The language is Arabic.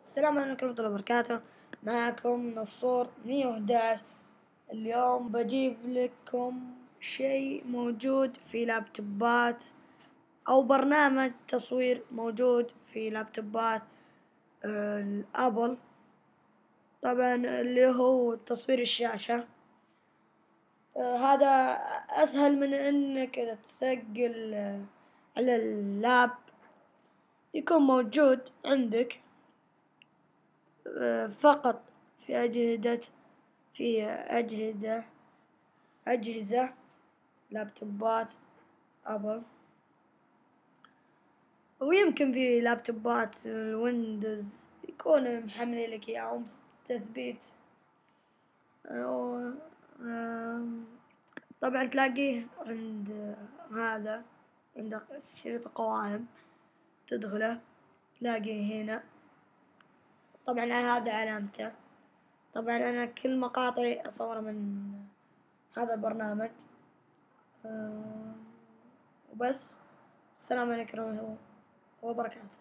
السلام عليكم ورحمة الله وبركاته. معكم نصور 111. اليوم بجيب لكم شيء موجود في لابتوبات أو برنامج تصوير موجود في لابتوبات الأبل، طبعا اللي هو تصوير الشاشة. هذا أسهل من إنك تثقل على اللاب، يكون موجود عندك فقط في أجهزة لابتوبات أبل، ويمكن في لابتوبات الويندوز يكون محمل لك إياهم تثبيت. طبعا تلاقيه عند عند شريط القوائم، تدخله تلاقيه هنا. طبعا هذا علامته. طبعا أنا كل مقاطعي أصورها من هذا البرنامج وبس. السلام عليكم ورحمة الله وبركاته.